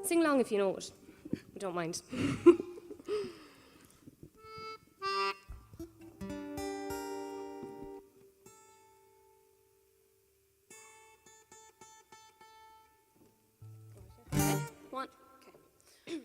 Sing along if you know it. We don't mind. One. Okay.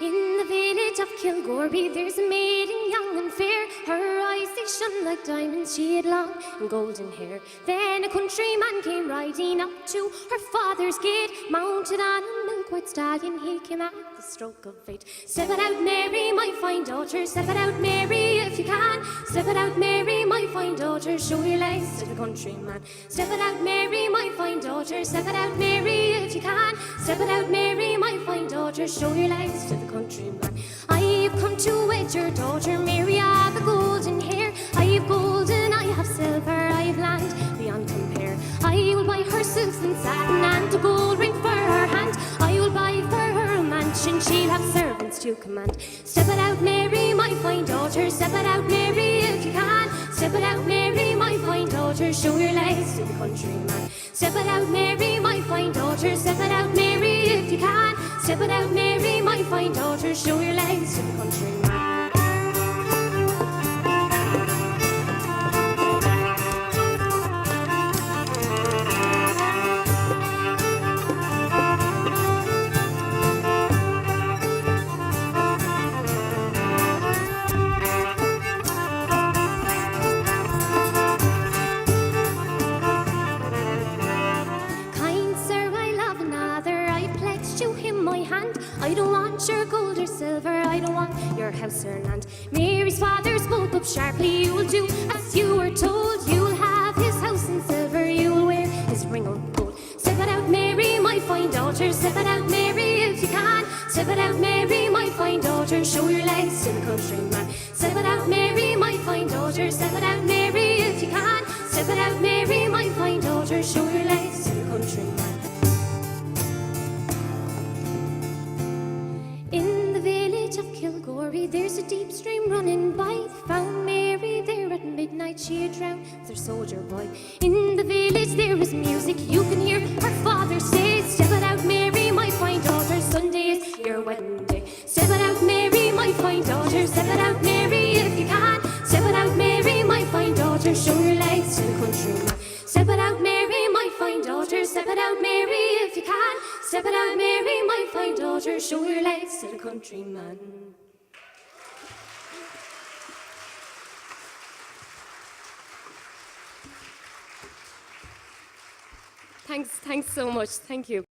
In the village of Kilgorby, there's a maiden young and fair. Her eyes, they shone like diamonds, she had long and golden hair. Then a countryman came riding up to her father's gate, mounted on a milk-white stallion. He came at the stroke of fate. Step it out, Mary, my fine daughter. Step it out, Mary, if you can. Step it out, Mary, my fine daughter. Show your legs to the countryman. Step it out, Mary, my fine daughter. Step it out, Mary, if you can. Step it out, Mary, my fine daughter. Show your legs to the countryman. I've come to wed your daughter, Mary, of the golden hair. I have gold and I have silver, I have land beyond compare. I will buy her silks and satin and a gold ring for her hand. I will buy for her a mansion, she'll have servants to command. Step it out, Mary, my fine daughter. Step it out, Mary, if you can. Step it out, Mary, my fine daughter. Show your legs to the countryman. Step it out, Mary, my fine daughter. Step it out, Mary, if you can. Step it out, Mary, my fine daughter. Show your legs to the countryman. I don't want your gold or silver, I don't want your house or land. Mary's father spoke up sharply, you will do as you were told. You'll have his house in silver, you'll wear his ring of gold. Step it out, Mary, my fine daughter. Step it out, Mary, if you can. Step it out, Mary, my fine daughter. Show your legs to the countryman. Step it out, Mary, my fine daughter. Step it out, Mary, if you can. Step it out, Mary, my fine daughter. Show your legs to the countryman. Kilgorby, there's a deep stream running by. They found Mary there at midnight, she had drowned with her soldier boy. In the village there is music, you can hear her father say, step it out, Mary, my fine daughter, Sunday is your wedding day. Step it out, Mary, my fine daughter. Step it out, Mary, if you can. Step it out, Mary, my fine daughter. Show your legs to the countryman. Step it out, Mary, my fine daughter. Step it out, Mary, if you can. Step it out, Mary, my fine daughter. Show your legs to the countryman. Thanks so much. Thank you.